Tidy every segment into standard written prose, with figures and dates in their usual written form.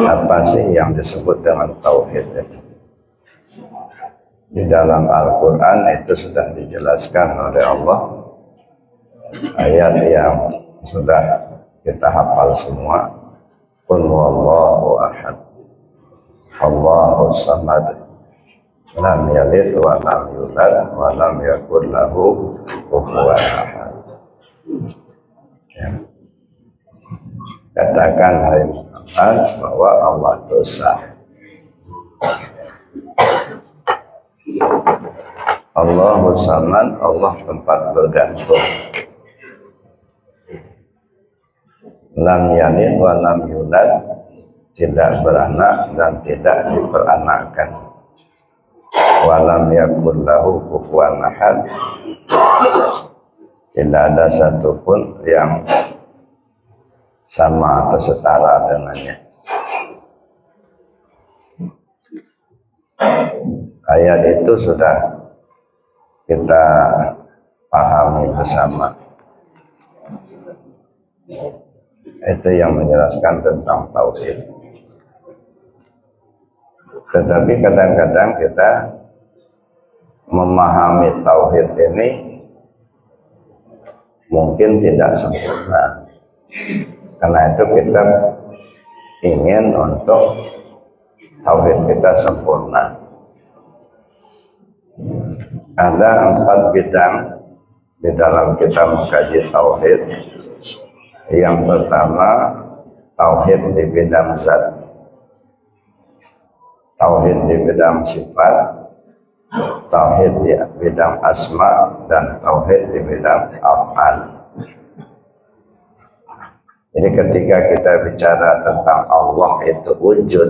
Apa sih yang disebut dengan tauhid itu? Di dalam Al-Quran itu sudah dijelaskan oleh Allah, ayat yang sudah kita hafal semua. Qul huwallahu ahad, Allahus samad, lam yalid wa lam yulad wa lam yakul lahu kufuwan ahad. Ya. Katakan hai Muhammad bahwa Allah itu esa. Allahus samad, Allah tempat bergantung. Lam yalid wa lam yulad, tidak beranak dan tidak diperanakkan. Wa lam yakul lahu kufuwan ahad, tidak ada satupun yang sama atau setara dengannya. Ayat itu sudah kita pahami bersama. Itu yang menjelaskan tentang tauhid. Tetapi kadang-kadang kita memahami tauhid ini mungkin tidak sempurna. Karena itu kita ingin untuk tauhid kita sempurna. Ada 4 bidang di dalam kita mengkaji tauhid. Yang pertama, tauhid di bidang zat, tauhid di bidang sifat, tauhid di bidang asma, dan tauhid di bidang af'al. Jadi ketika kita bicara tentang Allah itu wujud,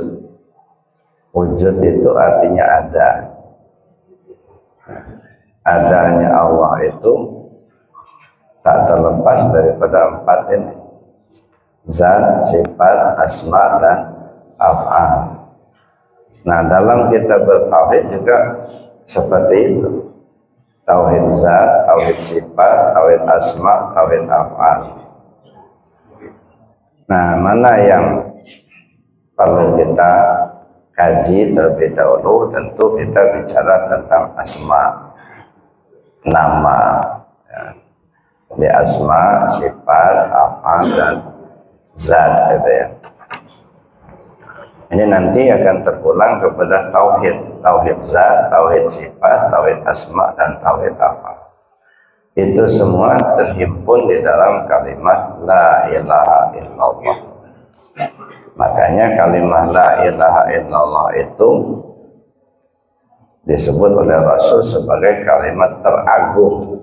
wujud itu artinya ada. Adanya Allah itu tak terlepas daripada 4 ini: zat, sifat, asma, dan af'al. Nah, dalam kita bertauhid juga seperti itu. Tauhid zat, tauhid sifat, tauhid asma, tauhid af'al. Nah, mana yang perlu kita kaji terlebih dahulu? Tentu kita bicara tentang asma, nama. Ya. Di asma, sifat, af'al, dan zat, gitu ya. Ini nanti akan terpulang kepada tauhid, tauhid zat, tauhid sifat, tauhid asma, dan tauhid af'al. Itu semua terhimpun di dalam kalimat la ilaha illallah. Makanya kalimat la ilaha illallah itu disebut oleh Rasul sebagai kalimat teragung.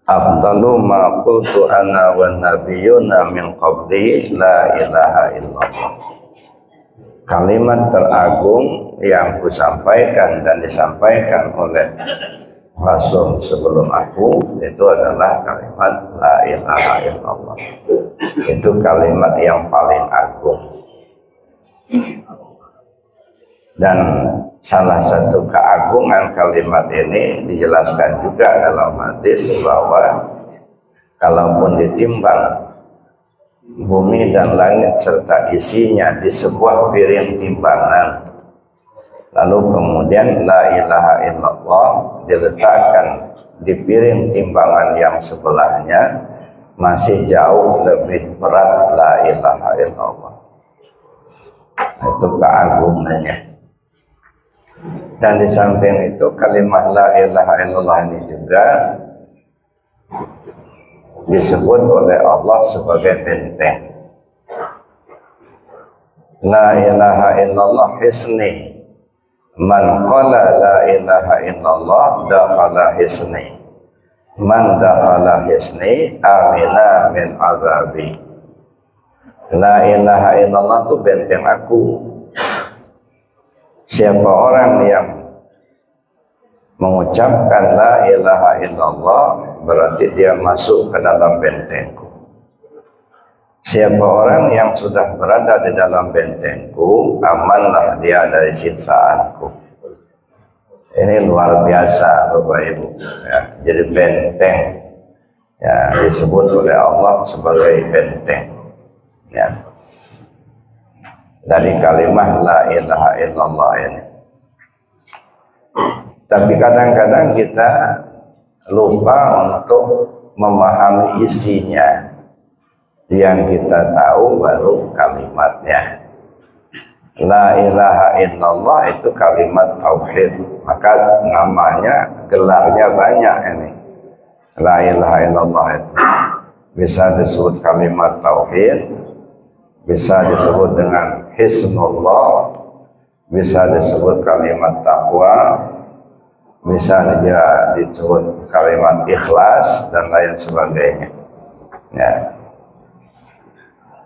Afdalu ma qultu ana wan nabiyyuna min qabli la ilaha illallah. Kalimat teragung yang kusampaikan dan disampaikan oleh Rasul sebelum aku itu adalah kalimat la ilaha illallah. Itu kalimat yang paling agung. Dan salah satu keagungan kalimat ini dijelaskan juga dalam hadis bahwa kalaupun ditimbang bumi dan langit serta isinya di sebuah piring timbangan, lalu kemudian la ilaha illallah diletakkan di piring timbangan yang sebelahnya, masih jauh lebih berat la ilaha illallah. Itu keagungannya. Dan di samping itu kalimat la ilaha illallah ini juga disebut oleh Allah sebagai benteng. La ilaha illallah hisni, Man qala la ilaha illallah dakhala hisni. Man dakhala hisni amina min azabi. La ilaha illallah itu benteng aku. Siapa orang yang mengucapkan la ilaha illallah berarti dia masuk ke dalam bentengku. Siapa orang yang sudah berada di dalam bentengku, amanlah dia dari siksaanku. Ini luar biasa Bapak Ibu ya. Jadi benteng ya, disebut oleh Allah sebagai benteng ya, dari kalimat la ilaha illallah ini. Tapi kadang-kadang kita lupa untuk memahami isinya. Yang kita tahu baru kalimatnya. La ilaha illallah itu kalimat tauhid. Maka namanya, gelarnya banyak ini. La ilaha illallah itu bisa disebut kalimat tauhid, bisa disebut dengan hisnullah, bisa disebut kalimat taqwa, bisa juga disebut kalimat ikhlas dan lain sebagainya ya.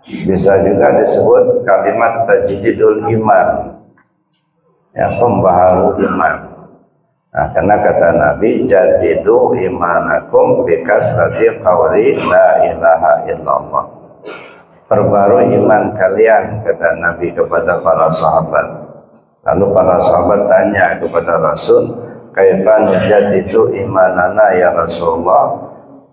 Bisa juga disebut kalimat tajdidul iman ya, pembaharu iman. Nah, karena kata Nabi, jadidu imanakum bikasrati qawli la ilaha illallah. Perbarui iman kalian, kata Nabi kepada para sahabat. Lalu para sahabat tanya kepada Rasul, kaifan jadidu imanana ya Rasulullah,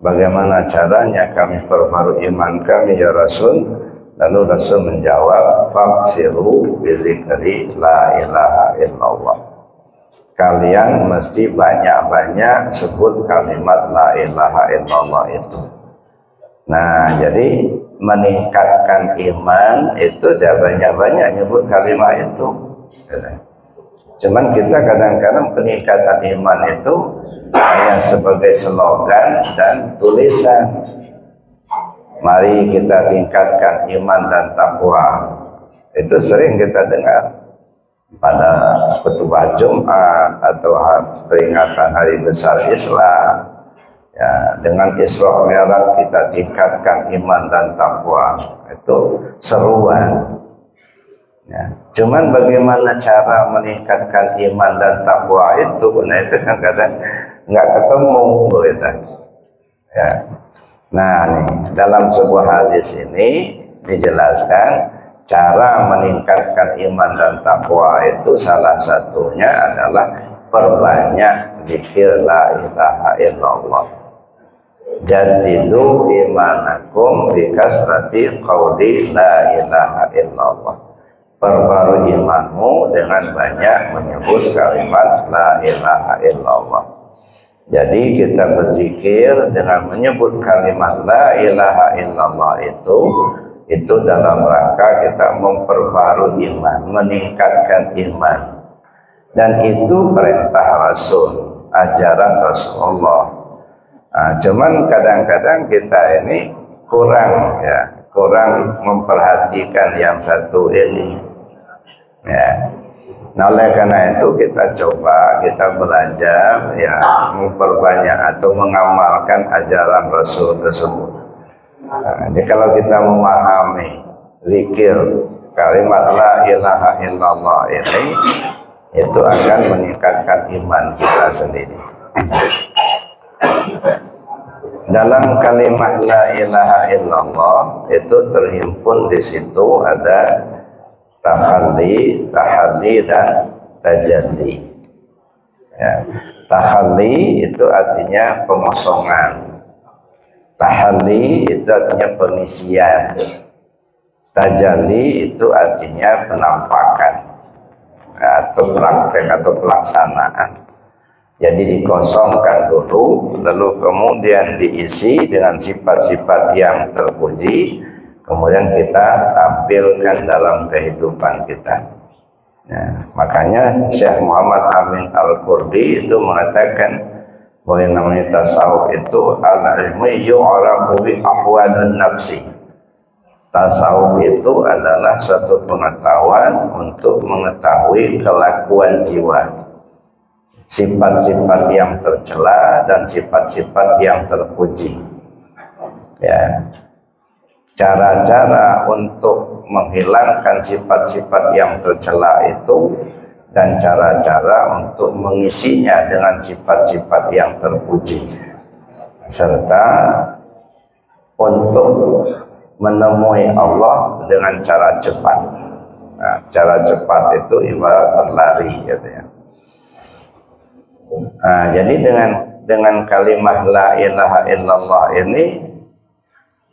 bagaimana caranya kami perbarui iman kami ya Rasul? Lalu Rasul menjawab, faksiru bizikri la ilaha illallah. Kalian mesti banyak-banyak sebut kalimat la ilaha illallah itu. Nah, jadi meningkatkan iman itu dia banyak-banyak nyebut kalimat itu. Cuman kita kadang-kadang peningkatan iman itu hanya sebagai slogan dan tulisan. Mari kita tingkatkan iman dan takwa. Itu sering kita dengar pada khutbah Jumat atau peringatan hari besar Islam. Ya, dengan Isra Mi'raj kita tingkatkan iman dan takwa. Itu seruan. Ya. Cuman bagaimana cara meningkatkan iman dan takwa itu, nah itu kadang-kadang nggak ketemu gitu. Ya. Nah, nih, dalam sebuah hadis ini dijelaskan cara meningkatkan iman dan takwa itu salah satunya adalah perbanyak zikir la ilaha illallah. Jadidu imanakum bikasrati qawli la ilaha illallah. Perbarui imanmu dengan banyak menyebut kalimat la ilaha illallah. Jadi kita berzikir dengan menyebut kalimat la ilaha illallah itu dalam rangka kita memperbarui iman, meningkatkan iman. Dan itu perintah Rasul, ajaran Rasulullah. Nah, cuman kadang-kadang kita ini kurang memperhatikan yang satu ini. Ya. Nah, oleh karena itu kita belajar ya, memperbanyak atau mengamalkan ajaran Rasul tersebut. Nah, jadi kalau kita memahami zikir kalimat la ilaha illallah ini, itu akan meningkatkan iman kita sendiri. Dalam kalimat la ilaha illallah itu terhimpun di situ ada tahalli, tahalli dan tajalli. Ya. Tahalli itu artinya pengosongan. Tahalli itu artinya pengisian. Tajalli itu artinya penampakan atau praktek atau pelaksanaan. Jadi dikosongkan dulu, lalu kemudian diisi dengan sifat-sifat yang terpuji. Kemudian kita tampilkan dalam kehidupan kita. Ya, makanya Syekh Muhammad Amin Al-Qurdi itu mengatakan bahwa yang namanya tasawuf itu al-ilmu yu'rafu bi ahwalun nafsi. Tasawuf itu adalah suatu pengetahuan untuk mengetahui kelakuan jiwa, sifat-sifat yang tercela dan sifat-sifat yang terpuji. Ya, cara-cara untuk menghilangkan sifat-sifat yang tercela itu dan cara-cara untuk mengisinya dengan sifat-sifat yang terpuji, serta untuk menemui Allah dengan cara cepat. Nah, cara cepat itu ibarat berlari, gitu ya. Nah, jadi dengan kalimat la ilaha illallah ini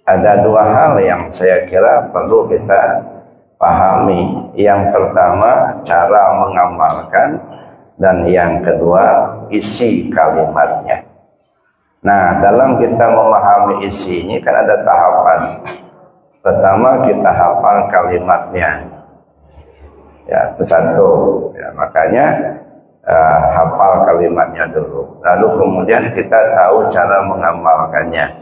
ada dua hal yang saya kira perlu kita pahami. Yang pertama, cara mengamalkan, dan yang kedua, isi kalimatnya. Nah, dalam kita memahami isinya kan ada tahapan. Pertama, kita hafal kalimatnya. Ya, itu satu. Ya, makanya hafal kalimatnya dulu. Lalu kemudian kita tahu cara mengamalkannya.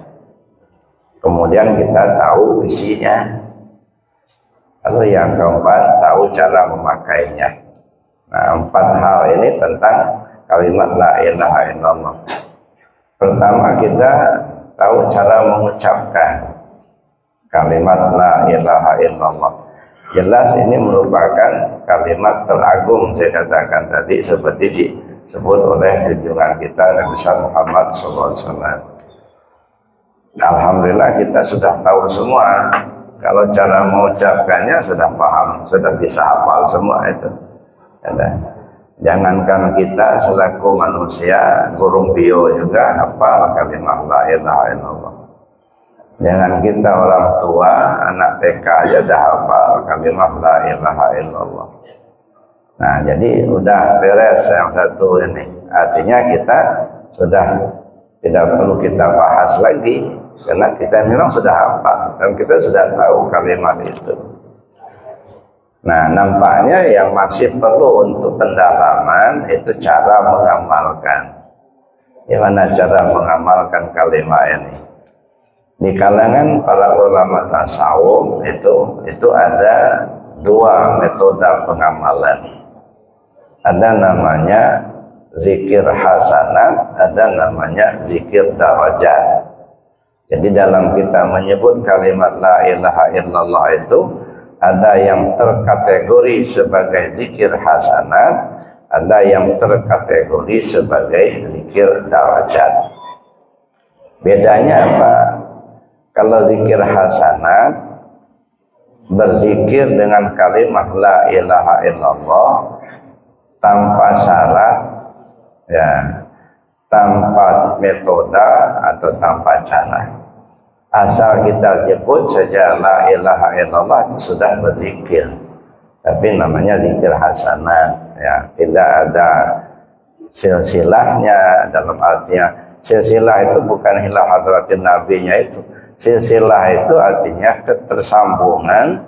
Kemudian kita tahu isinya. Lalu yang keempat, tahu cara memakainya. Nah, 4 hal ini tentang kalimat la ilaha illallah. Pertama, kita tahu cara mengucapkan kalimat la ilaha illallah. Jelas ini merupakan kalimat teragung, saya katakan tadi, seperti disebut oleh junjungan kita Nabi Muhammad SAW. Alhamdulillah kita sudah tahu semua. Kalau cara mengucapkannya sudah paham, sudah bisa hafal semua itu. Jangankan kita selaku manusia, burung bio juga hafal kalimat la ilaha illallah. Jangan kita orang tua, anak TK aja dah hafal kalimat la ilaha illallah. Nah, jadi udah beres yang satu ini. Artinya kita sudah tidak perlu kita bahas lagi, karena kita memang sudah hafal dan kita sudah tahu kalimat itu. Nah, nampaknya yang masih perlu untuk pendalaman itu cara mengamalkan. Gimana cara mengamalkan kalimat ini? Di kalangan para ulama tasawuf itu ada 2 metode pengamalan. Ada namanya zikir hasanat, ada namanya zikir darajat. Jadi dalam kita menyebut kalimat la ilaha illallah itu ada yang terkategori sebagai zikir hasanat, ada yang terkategori sebagai zikir darajat. Bedanya apa? Kalau zikir hasanat, berzikir dengan kalimat la ilaha illallah tanpa syarat, ya, tanpa metode atau tanpa cara. Asal kita nyebut saja la ilaha illallah itu sudah berzikir. Tapi namanya zikir hasanat, ya, tidak ada silsilahnya. Dalam artinya silsilah itu bukan hilaf hadratin nabinya itu. Silsilah itu artinya ketersambungan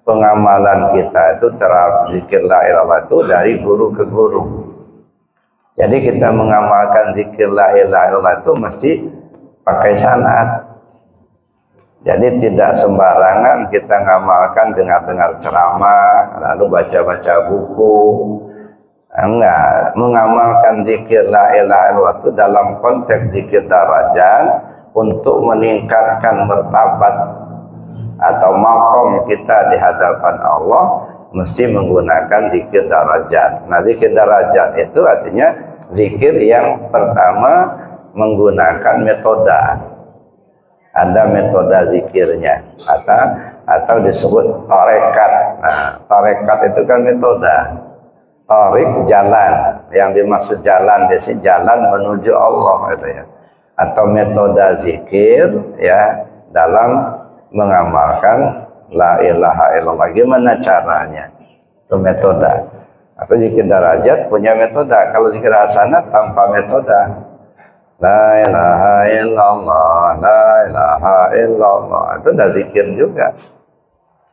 pengamalan kita itu terhadap zikir la ilaha illallah itu dari guru ke guru. Jadi kita mengamalkan zikir la ilaha illallah itu mesti pakai sanad. Jadi tidak sembarangan kita ngamalkan dengar-dengar ceramah, lalu baca-baca buku. Enggak, mengamalkan zikir la ilaha illallah itu dalam konteks zikir darajat untuk meningkatkan martabat atau makom kita di hadapan Allah mesti menggunakan zikir darajat. Nah, zikir darajat itu artinya zikir yang pertama menggunakan metode. Ada metode zikirnya atau disebut tarekat. Nah, tarekat itu kan metode. Tarik jalan, yang dimaksud jalan di sini jalan menuju Allah gitu ya. Atau metode zikir ya dalam mengamalkan la ilaha illallah. Gimana caranya? Itu metode. Atau zikir darajat punya metode. Kalau zikir hasanat tanpa metode. La ilaha illallah, la ilaha illallah. Itu dah zikir juga.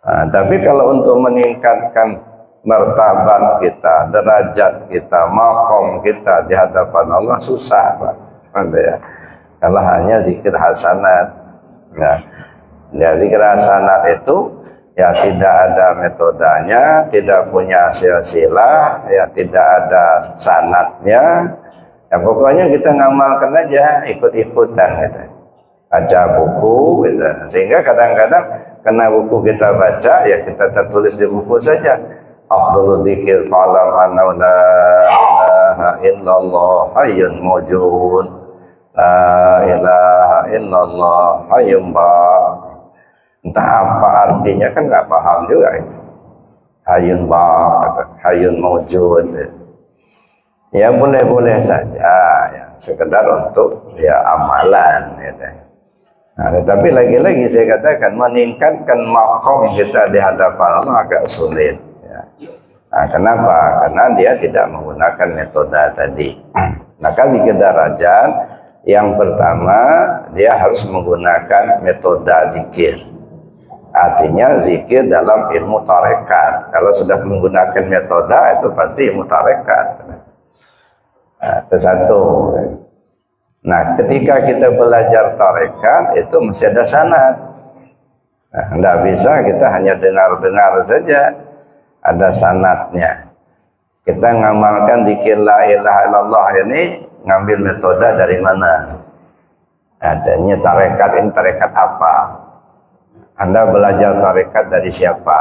Nah, tapi kalau untuk meningkatkan martabat kita, derajat kita, makom kita di hadapan Allah susah, Pak. Ya. Kalau hanya zikir hasanat. Nah, Ya, zikir hasanat itu ya tidak ada metodenya, tidak punya silsilah, ya tidak ada sanadnya. Ya pokoknya kita ngamalkan aja, ikut-ikutan gitu. Baca buku gitu. Sehingga kadang-kadang karena buku kita baca, ya kita tertulis di buku saja. Afdhalul dzikir fa'lam annahu la ilaha illallah hayyun mawjud. La ilaha illallah hayyun ba'. Entah apa artinya kan nggak paham juga itu. Hayyun ba', hayyun mawjud. Ya boleh-boleh saja, ya sekedar untuk ya amalan gitu. Nah, tetapi lagi-lagi saya katakan meningkatkan maqam kita di hadapan Allah agak sulit. Ya. Nah, kenapa? Karena dia tidak menggunakan metode tadi. Maka zikir darajat yang pertama dia harus menggunakan metode zikir. Artinya zikir dalam ilmu tarekat. Kalau sudah menggunakan metode itu pasti ilmu tarekat. Nah, itu satu. Nah, ketika kita belajar tarekat itu mesti ada sanad. Nah, tidak bisa kita hanya dengar-dengar saja, ada sanadnya. Kita ngamalkan zikir la ilaha illallah ini ngambil metode dari mana? Adanya tarekat ini tarekat apa? Anda belajar tarekat dari siapa?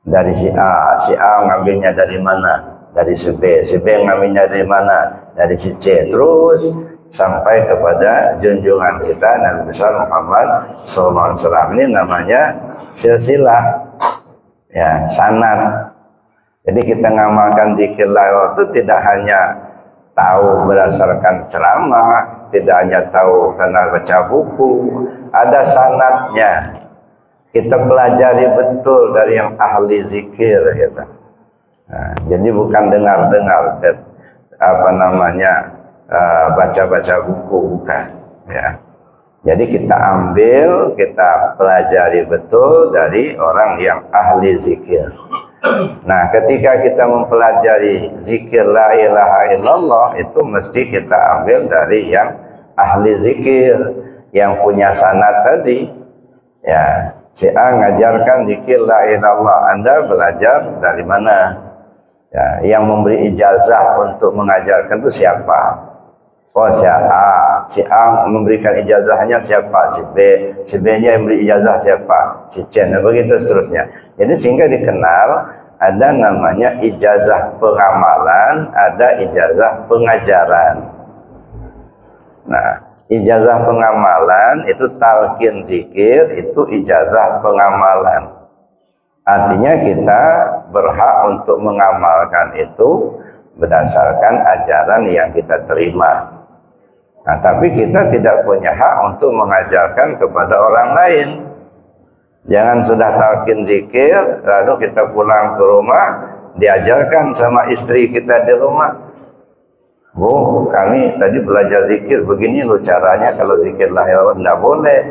Dari si A ngambilnya dari mana? Dari si B ngambilnya dari mana? Dari si C, terus sampai kepada junjungan kita Nabi besar Muhammad SAW. Ini namanya silsilah, ya sanad. Jadi kita ngamalkan zikir la ilaha itu tidak hanya tahu berdasarkan ceramah, tidak hanya tahu karena baca buku, ada sanadnya. Kita pelajari betul dari yang ahli zikir gitu. Nah, jadi bukan dengar-dengar apa namanya baca-baca buku, bukan ya. Jadi kita ambil, kita pelajari betul dari orang yang ahli zikir. Nah, ketika kita mempelajari zikir la ilaha illallah itu mesti kita ambil dari yang ahli zikir, yang punya sanad tadi. Ya, si A ngajarkan zikir la ilaha illallah, Anda belajar dari mana? Ya, yang memberi ijazah untuk mengajarkan itu siapa? Oh, si A memberikan ijazahnya siapa? Si B-nya yang memberi ijazah siapa? Si C, dan begitu seterusnya. Jadi sehingga dikenal ada namanya ijazah pengamalan, ada ijazah pengajaran. Nah, ijazah pengamalan itu talqin zikir, itu ijazah pengamalan. Artinya kita berhak untuk mengamalkan itu berdasarkan ajaran yang kita terima. Nah, tapi kita tidak punya hak untuk mengajarkan kepada orang lain. Jangan sudah talqin zikir, lalu kita pulang ke rumah, diajarkan sama istri kita di rumah. Bu, kami tadi belajar zikir, begini loh caranya kalau zikir la ilaha illallah, tidak boleh.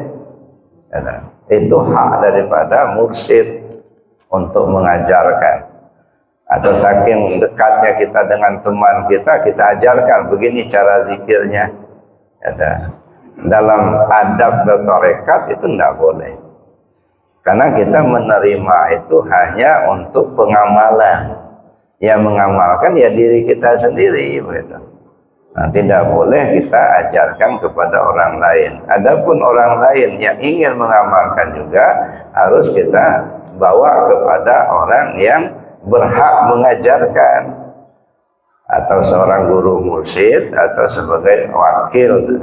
Ya, itu hak daripada mursyid untuk mengajarkan. Atau saking dekatnya kita dengan teman kita, kita ajarkan begini cara zikirnya. Ya, dalam adab bertarekat itu tidak boleh. Karena kita menerima itu hanya untuk pengamalan. Yang mengamalkan ya diri kita sendiri, begitu. Nah, tidak boleh kita ajarkan kepada orang lain. Adapun orang lain yang ingin mengamalkan juga harus kita bawa kepada orang yang berhak mengajarkan, atau seorang guru mursyid, atau sebagai wakil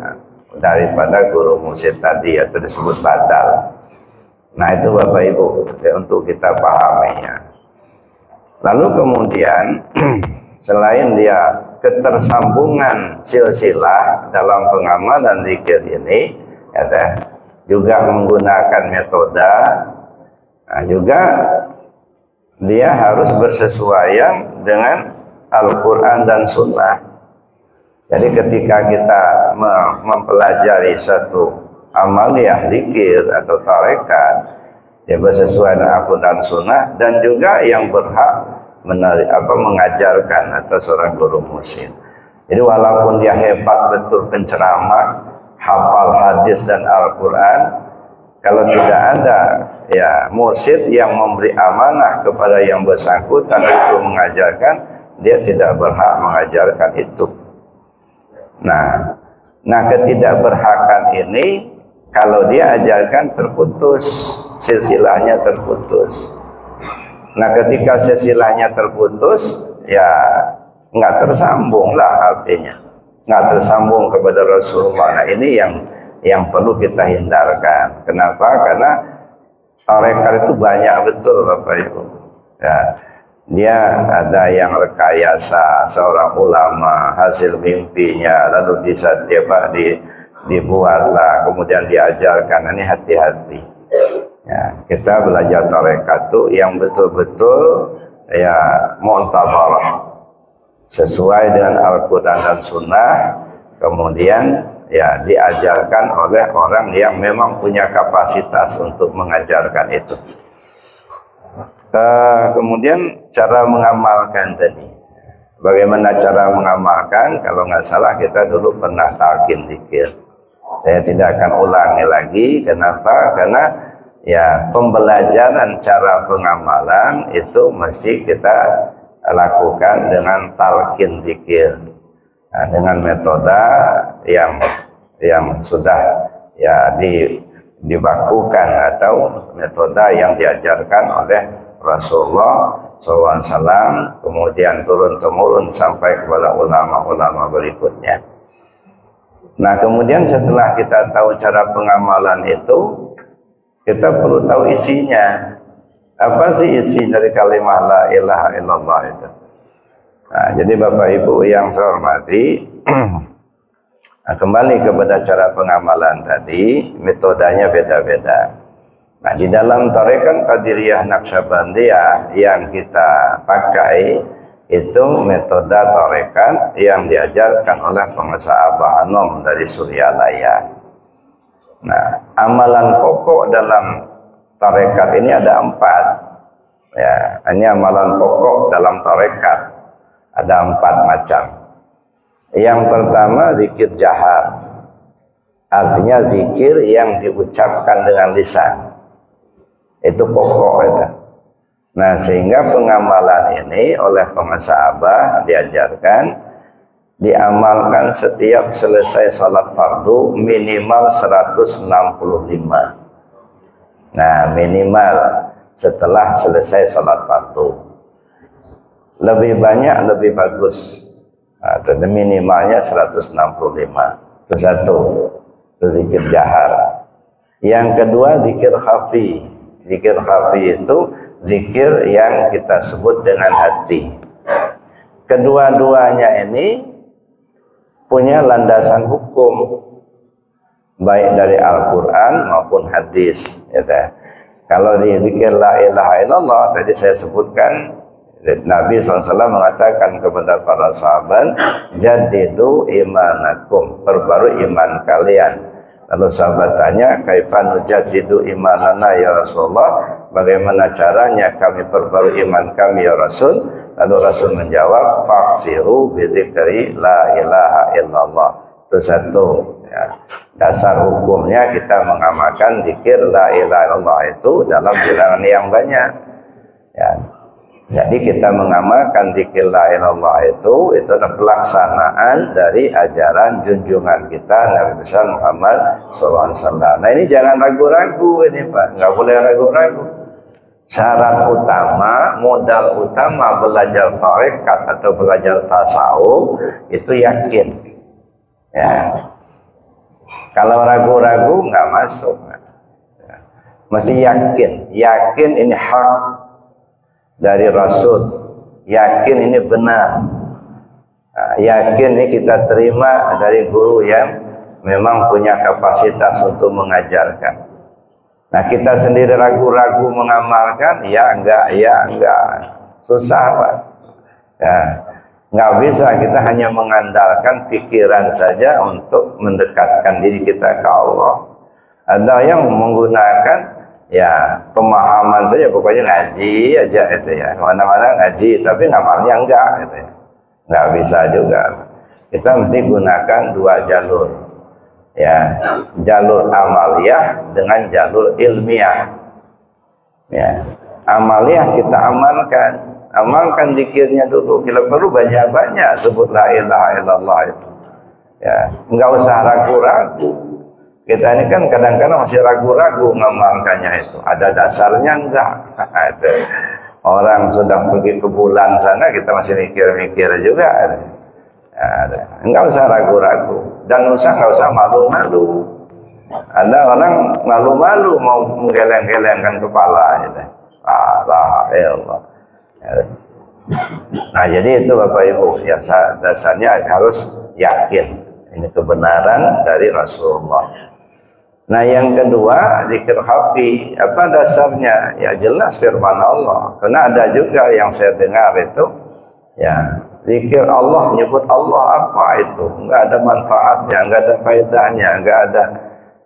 daripada guru mursyid tadi, atau disebut badal. Nah, itu Bapak Ibu ya, untuk kita pahaminya. Lalu kemudian selain dia ketersambungan silsilah dalam pengamalan zikir ini, ya, juga menggunakan metode. Nah, juga dia harus bersesuaian dengan Al-Quran dan Sunnah. Jadi ketika kita mempelajari satu amaliyah zikir atau tarekat, dia bersesuaian dengan Al-Quran dan Sunnah, dan juga yang berhak mengajarkan atau seorang guru mursyid. Jadi walaupun dia hebat betul penceramah, hafal hadis dan Al-Quran, kalau tidak ada ya mursyid yang memberi amanah kepada yang bersangkutan itu mengajarkan, dia tidak berhak mengajarkan itu. Nah ketidakberhakan ini kalau dia ajarkan terputus, silsilahnya terputus. Nah ketika silsilahnya terputus, ya nggak tersambung lah artinya, nggak tersambung kepada Rasulullah. Nah ini yang perlu kita hindarkan. Kenapa? Karena tarekat itu banyak betul Bapak Ibu. Ya, dia ada yang rekayasa seorang ulama, hasil mimpinya, lalu dibuatlah, kemudian diajarkan. Ini hati-hati. Ya, kita belajar tarekat itu yang betul-betul ya mu'tabarah, sesuai dengan Al-Quran dan Sunnah, kemudian ya diajarkan oleh orang yang memang punya kapasitas untuk mengajarkan itu. Kemudian cara mengamalkan tadi, bagaimana cara mengamalkan? Kalau nggak salah kita dulu pernah talqin zikir. Saya tidak akan ulangi lagi. Kenapa? Karena ya pembelajaran cara pengamalan itu mesti kita lakukan dengan talqin zikir, nah, dengan metode yang sudah ya dibakukan atau metode yang diajarkan oleh Rasulullah SAW, kemudian turun-temurun sampai kepada ulama-ulama berikutnya. Nah kemudian setelah kita tahu cara pengamalan itu, kita perlu tahu isinya. Apa sih isi dari kalimat la ilaha illallah itu? Nah, jadi Bapak Ibu yang saya hormati, nah, kembali kepada cara pengamalan tadi, metodenya beda-beda. Nah, di dalam tarekat Qadiriyah Naqsyabandiyah yang kita pakai itu metode tarekat yang diajarkan oleh pengusaha Abah Anom dari Suryalaya. Nah, amalan pokok dalam tarekat ini ada 4. Ya, ini amalan pokok dalam tarekat ada 4 macam. Yang pertama zikir jahar, artinya zikir yang diucapkan dengan lisan. Itu pokok itu. Nah, sehingga pengamalan ini oleh pengasabah diajarkan, diamalkan setiap selesai sholat fardu minimal 165. Nah, minimal setelah selesai sholat fardu. Lebih banyak lebih bagus. Nah, minimalnya 165. Itu satu, itu zikir jahar. Yang kedua zikir khafi. Zikir khafi itu zikir yang kita sebut dengan hati. Kedua-duanya ini punya landasan hukum, baik dari Al-Quran maupun hadis. Ya, kalau di zikir la ilaha illallah tadi saya sebutkan, Nabi SAW mengatakan kepada para sahabat, jadidu imanakum, perbarui iman kalian. Lalu sahabat tanya, kaifa nujaddidu imanana ya Rasulullah, bagaimana caranya kami perbarui iman kami ya Rasul? Lalu Rasul menjawab, faksiru bidzikri la ilaha illallah. Itu satu ya. Dasar hukumnya kita mengamalkan zikir la ilaha illallah itu dalam bilangan yang banyak ya. Jadi kita mengamalkan zikir la ilaha illallah itu adalah pelaksanaan dari ajaran junjungan kita Nabi besar Muhammad SAW. Nah ini jangan ragu-ragu ini Pak, nggak boleh ragu-ragu. Syarat utama, modal utama belajar tarekat atau belajar tasawuf itu yakin. Ya. Kalau ragu-ragu nggak masuk. Mesti yakin, yakin ini hak dari Rasul, yakin ini benar, yakin ini kita terima dari guru yang memang punya kapasitas untuk mengajarkan. Nah kita sendiri ragu-ragu mengamalkan, ya enggak, susah Pak. Ya, nggak bisa kita hanya mengandalkan pikiran saja untuk mendekatkan diri kita ke Allah. Ada yang menggunakan ya pemahaman saja, pokoknya ngaji aja itu ya, kemana-mana ngaji tapi ngamalnya enggak gitu ya, nggak bisa juga. Kita mesti gunakan 2 jalur. ya, jalur amaliyah dengan jalur ilmiah. Ya, amaliyah kita amalkan zikirnya dulu. Kalau perlu banyak-banyak sebut la ilaha illallah itu. Ya, enggak usah ragu-ragu. Kita ini kan kadang-kadang masih ragu-ragu ngamalkannya itu. Ada dasarnya enggak? Itu. Orang sudah pergi ke bulan sana, kita masih mikir-mikir juga. Ya, enggak usah ragu-ragu. Dan enggak usah malu-malu. Ada orang malu-malu mau menggeleng-gelengkan kepala. Gitu. Allah, ya Allah. Nah, jadi itu Bapak Ibu, ya dasarnya harus yakin ini kebenaran dari Rasulullah. Nah, yang kedua, zikir khafi, apa dasarnya? Ya jelas firman Allah. Karena ada juga yang saya dengar itu, ya zikir Allah, nyebut Allah apa itu? Enggak ada manfaatnya, enggak ada faedahnya,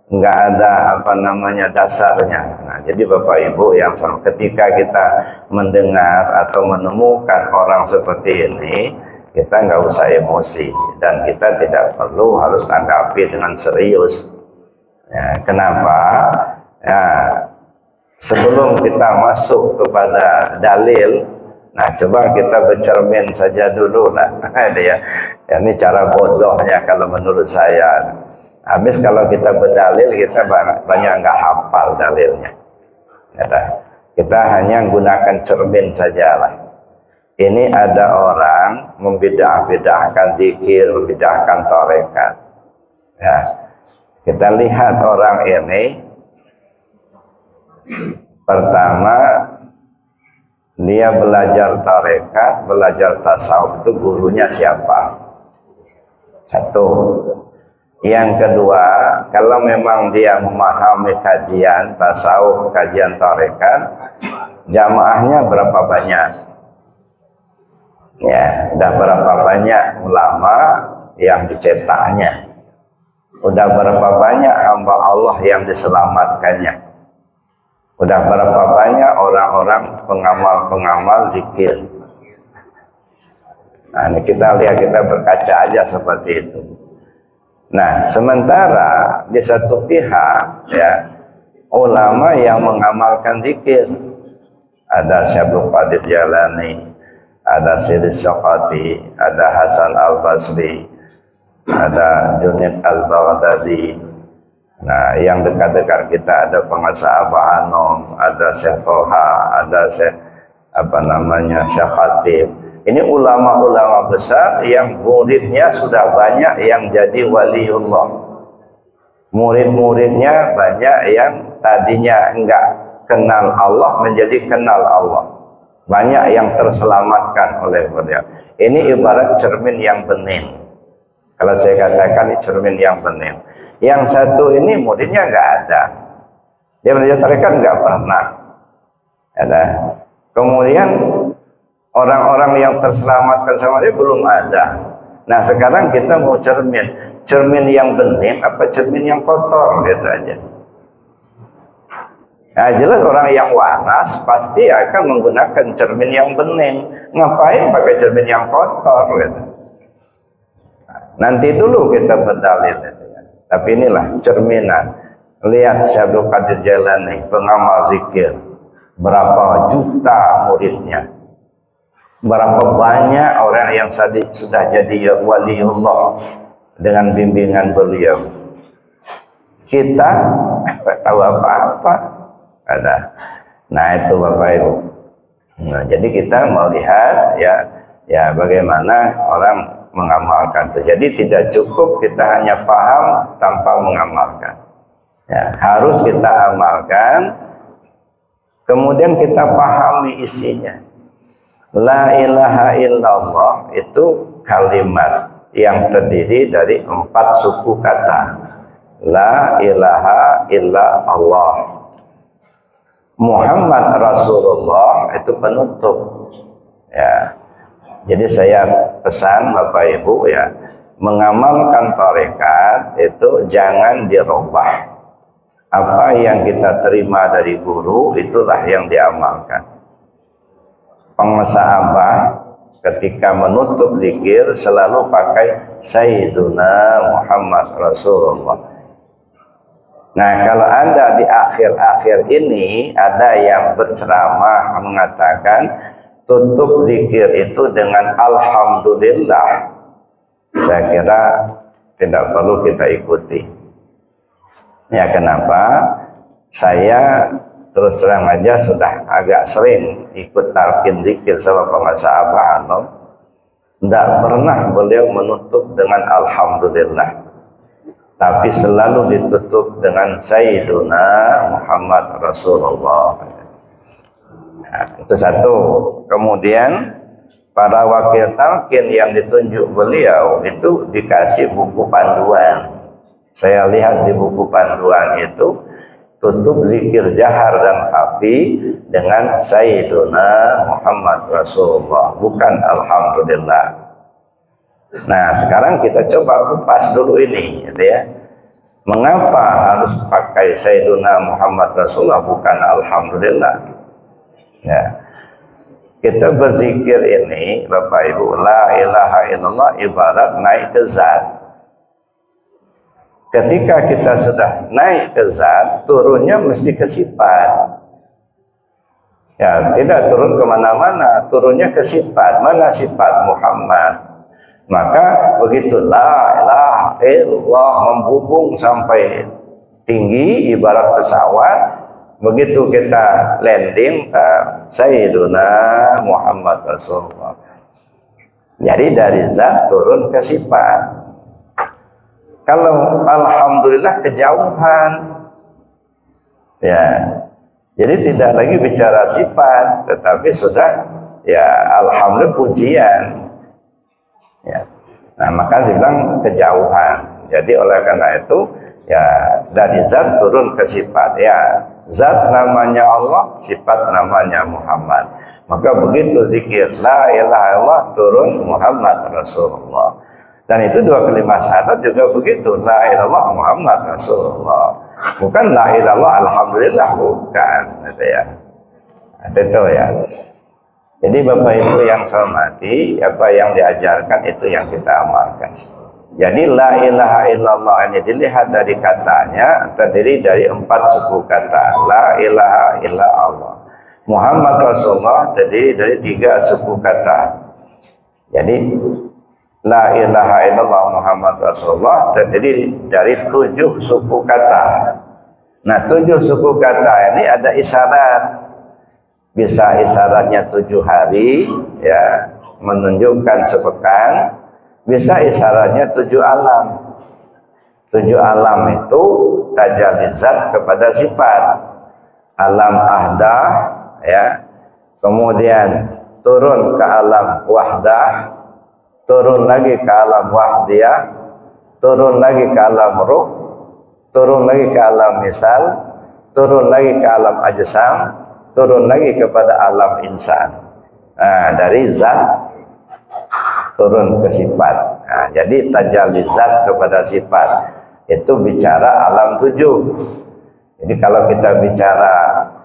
enggak ada apa namanya dasarnya. Nah, jadi Bapak Ibu yang ketika kita mendengar atau menemukan orang seperti ini, kita nggak usah emosi dan kita tidak perlu harus tanggapi dengan serius. Ya, kenapa? Ya, sebelum kita masuk kepada dalil, nah coba kita bercermin saja dulu lah. Ya, ini cara bodohnya kalau menurut saya. Habis kalau kita berdalil, kita banyak nggak hafal dalilnya. Kita hanya gunakan cermin sajalah. Ini ada orang membedah-bedahkan zikir, membedahkan tarekat. Ya, kita lihat orang ini, pertama dia belajar tarekat, belajar tasawuf, itu gurunya siapa? Satu. Yang kedua, kalau memang dia memahami kajian tasawuf, kajian tarekat, jamaahnya berapa banyak? Ya, udah berapa banyak ulama yang dicetaknya? Udah berapa banyak hamba Allah yang diselamatkannya? Udah berapa banyak orang-orang pengamal-pengamal zikir? Nah, ini kita lihat, kita berkaca aja seperti itu. Nah, sementara di satu pihak, ya, ulama yang mengamalkan zikir, ada Syabul Qadir Jalani, ada Syed Syaqati, ada Hasan Al-Basri, ada Junaid Al-Baghdadi. Nah, yang dekat-dekat kita ada pengusaha Abah Anom, ada Syekh Toha, ada Syekh Syekh Khatib. Ini ulama-ulama besar yang muridnya sudah banyak yang jadi waliullah. Murid-muridnya banyak yang tadinya enggak kenal Allah menjadi kenal Allah. Banyak yang terselamatkan oleh beliau. Ini ibarat cermin yang bening. Kalau saya katakan ini cermin yang bening. Yang satu ini muridnya enggak ada. Dia belajar tarekat enggak pernah. Ada. Kemudian orang-orang yang terselamatkan sama dia belum ada. Nah, sekarang kita mau cermin yang bening apa cermin yang kotor, gitu aja. Nah, jelas orang yang waras pasti akan menggunakan cermin yang bening. Ngapain pakai cermin yang kotor, gitu. Nanti dulu kita berdalil, gitu ya. Tapi inilah cerminan. Lihat Syabul Qadir Jalani, pengamal zikir, berapa juta muridnya. Berapa banyak orang yang sudah jadi waliullah dengan bimbingan beliau. Kita tahu apa-apa. Ada. Nah, itu Bapak Ibu. Nah, jadi kita melihat ya bagaimana orang mengamalkan itu. Jadi tidak cukup kita hanya paham tanpa mengamalkan. Ya, harus kita amalkan. Kemudian kita pahami isinya. La ilaha illallah itu kalimat yang terdiri dari 4 suku kata. La ilaha illallah. Muhammad Rasulullah itu penutup. Ya. Jadi saya pesan Bapak Ibu ya, mengamalkan tarekat itu jangan dirubah. Apa yang kita terima dari guru itulah yang diamalkan. Pengusaha ketika menutup zikir selalu pakai Sayyiduna Muhammad Rasulullah. Nah, kalau ada di akhir-akhir ini ada yang berceramah mengatakan tutup zikir itu dengan alhamdulillah, saya kira tidak perlu kita ikuti. Ya, kenapa? Saya terus terang aja sudah agak sering ikut talqin zikir sama penguasa Abah Anom. Tidak pernah beliau menutup dengan alhamdulillah, tapi selalu ditutup dengan Sayyiduna Muhammad Rasulullah. Nah, itu satu. Kemudian para wakil talqin yang ditunjuk beliau itu dikasih buku panduan. Saya lihat di buku panduan itu tutup zikir jahar dan khafi dengan Sayyiduna Muhammad Rasulullah, bukan alhamdulillah. Nah, sekarang kita coba kupas dulu ini, gitu ya. Mengapa harus pakai Sayyiduna Muhammad Rasulullah bukan alhamdulillah? Ya. Kita berzikir ini, Bapak Ibu, la ilaha illallah ibarat naik ke zat. Ketika kita sudah naik ke zat, turunnya mesti ke sifat. Ya, tidak turun kemana-mana, turunnya ke sifat. Mana sifat Muhammad? Maka begitu la ilaha illallah membumbung sampai tinggi ibarat pesawat, begitu kita landing ke Sayyiduna Muhammad Rasulullah. Jadi dari zat turun ke sifat. Kalau alhamdulillah kejauhan, ya, jadi tidak lagi bicara sifat, tetapi sudah ya alhamdulillah pujian. Ya. Nah, maka saya bilang kejauhan. Jadi oleh karena itu ya dari zat turun ke sifat. Ya, zat namanya Allah, sifat namanya Muhammad. Maka begitu zikir la ilaha illallah turun Muhammad Rasulullah. Dan itu dua kalimat syahadat juga begitu, la ilallah Muhammad Rasulullah. Bukan la ilallah alhamdulillah, bukan, gitu ya. Itu ya. Jadi Bapak Ibu yang saya hormati, apa yang diajarkan itu yang kita amalkan. Jadi la ilaha illallah ini dilihat dari katanya terdiri dari 4 suku kata. La ilaha illallah. Muhammad Rasulullah terdiri dari 3 suku kata. Jadi la ilaha illallah Muhammad Rasulullah terdiri dari 7 suku kata. Nah, 7 suku kata ini ada isyarat. Bisa isyaratnya 7 hari, ya, menunjukkan sepekan. Bisa isyaratnya 7 alam. 7 alam itu tajalli zat kepada sifat. Alam ahdah, ya. Kemudian turun ke alam wahdah, turun lagi ke alam wahdiyah, turun lagi ke alam ruh, turun lagi ke alam misal, turun lagi ke alam ajsam, turun lagi kepada alam insan. Nah, dari zat turun ke sifat. Nah, jadi tajalli zat kepada sifat itu bicara alam 7. Jadi kalau kita bicara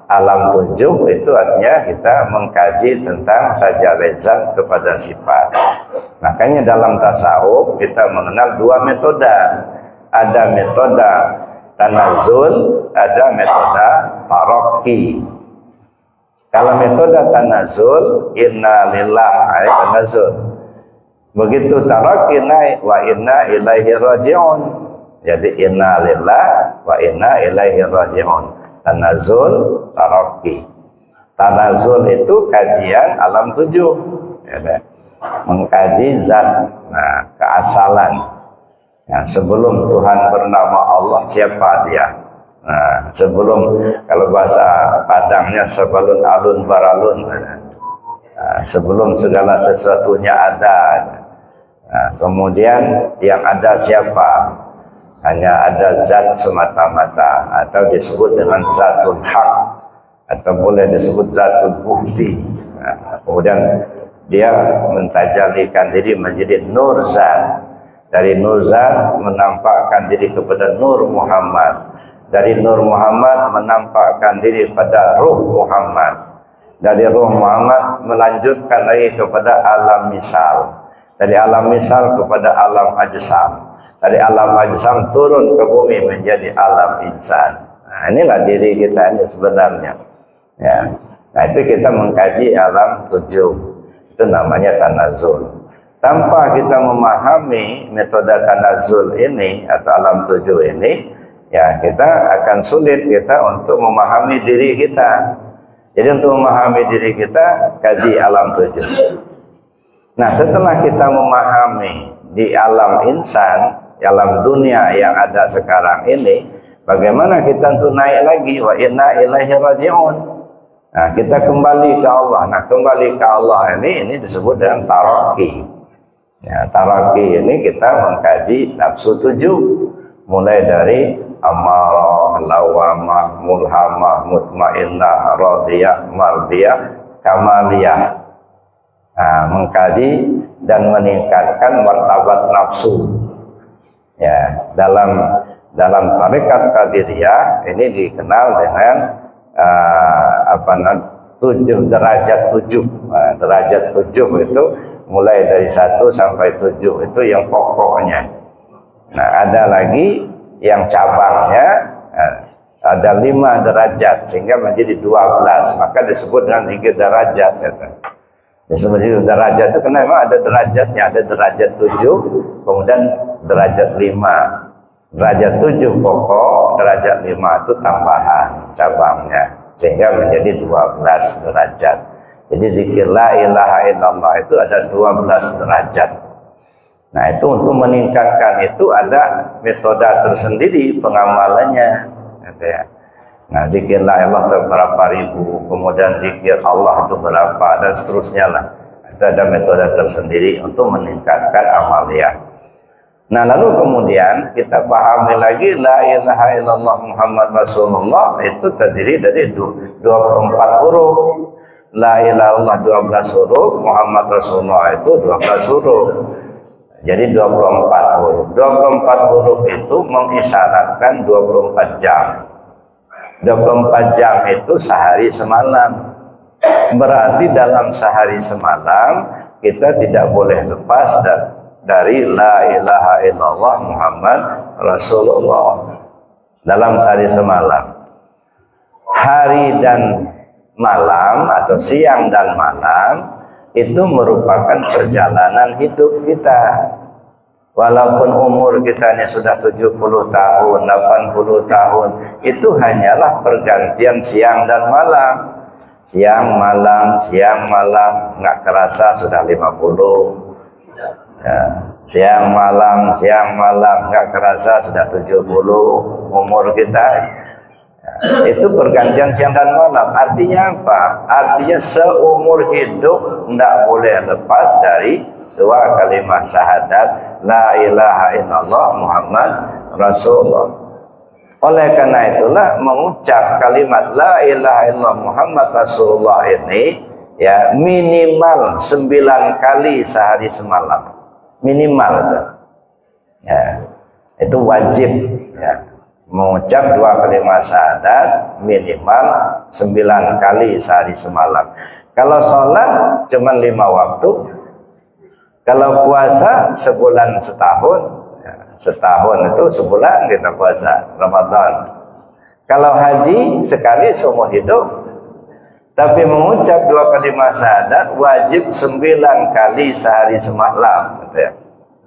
alam 7 itu artinya kita mengkaji tentang tajalli zat kepada sifat. Makanya dalam tasawuf kita mengenal 2 metode. Ada metode tanazul, ada metode taraqi. Kalau metode tanazul, inna lillahi tanazul. Begitu taraqi naik, wa inna ilaihi raji'un. Jadi inna lillahi wa inna ilaihi raji'un. Tanazul, taraqi. Tanazul itu kajian alam 7. Ya, mengkaji zat, nah, keasalan. Nah, sebelum Tuhan bernama Allah, siapa dia? Nah, sebelum, kalau bahasa Padangnya sebelum alun baralun, nah, sebelum segala sesuatunya ada. Nah, kemudian yang ada siapa? Hanya ada zat semata-mata, atau disebut dengan zatul haq, atau boleh disebut zatul bukti. Nah, kemudian dia mentajalikan diri menjadi nur zat. Dari nur zat menampakkan diri kepada nur Muhammad. Dari nur Muhammad menampakkan diri pada ruh Muhammad. Dari ruh Muhammad melanjutkan lagi kepada alam misal. Dari alam misal kepada alam ajsam. dari alam ajsam turun ke bumi menjadi alam insan. Nah, inilah diri kita ini sebenarnya. Ya. Nah, itu kita mengkaji alam 7. Itu namanya tanazul. Tanpa kita memahami metode tanazul ini atau alam 7 ini, ya kita akan sulit kita untuk memahami diri kita. Jadi untuk memahami diri kita, kaji alam 7. Nah, setelah kita memahami di alam insan, alam dunia yang ada sekarang ini, bagaimana kita untuk naik lagi? Wa inna ilaihi raji'un. Nah, kita kembali ke Allah. Nah, kembali ke Allah ini disebut dengan taraqi. Ya, taraqi ini kita mengkaji nafsu 7, mulai dari amarah, lawamah, mulhamah, mutmainnah, radiyah, mardiyah, kamaliyah. Nah, mengkaji dan meningkatkan martabat nafsu. Ya, dalam tarekat Qadiriyah ini dikenal dengan 7 derajat 7. Nah, derajat 7 itu mulai dari 1 sampai 7 itu yang pokoknya. Nah, ada lagi yang cabangnya, ada 5 derajat sehingga menjadi 12, maka disebut dengan zikir derajat. Disebut zikir derajat itu karena memang ada derajatnya, ada derajat 7, kemudian derajat 5. Derajat 7 pokok, derajat 5 itu tambahan cabangnya, sehingga menjadi 12 derajat. Jadi zikir la ilaha illallah itu ada 12 derajat. Nah, itu untuk meningkatkan itu ada metode tersendiri pengamalannya, gitu ya. Nah, zikir la ilaha itu berapa ribu, kemudian zikir Allah itu berapa, dan seterusnya lah. Itu ada metode tersendiri untuk meningkatkan amaliyah. Nah, lalu kemudian kita pahami lagi la ilaha illallah Muhammad Rasulullah itu terdiri dari 24 huruf. La ilaha illallah 12 huruf, Muhammad Rasulullah itu 12 huruf. Jadi 24 huruf. 24 huruf itu mengisyaratkan 24 jam. 24 jam itu sehari semalam. Berarti dalam sehari semalam kita tidak boleh lepas dari la ilaha illallah Muhammad Rasulullah dalam sehari semalam. Hari dan malam atau siang dan malam itu merupakan perjalanan hidup kita. Walaupun umur kita ini sudah 70 tahun, 80 tahun, itu hanyalah pergantian siang dan malam. Siang malam, nggak kerasa sudah 50. Ya, siang malam, nggak kerasa sudah 70 umur kita. Ya, itu pergantian siang dan malam. Artinya apa? Artinya seumur hidup tidak boleh lepas dari 2 kalimat syahadat la ilaha illallah Muhammad Rasulullah. Oleh karena itulah mengucap kalimat la ilaha illallah Muhammad Rasulullah ini ya minimal 9 kali sehari semalam. Minimal itu. Ya, itu wajib ya. Mengucap 2 kalimat syahadat minimal 9 kali sehari semalam. Kalau sholat cuma 5 waktu. Kalau puasa sebulan setahun. Ya, setahun itu sebulan kita puasa Ramadan. Kalau haji sekali seumur hidup. Tapi mengucap 2 kalimat syahadat wajib 9 kali sehari semalam, gitu ya.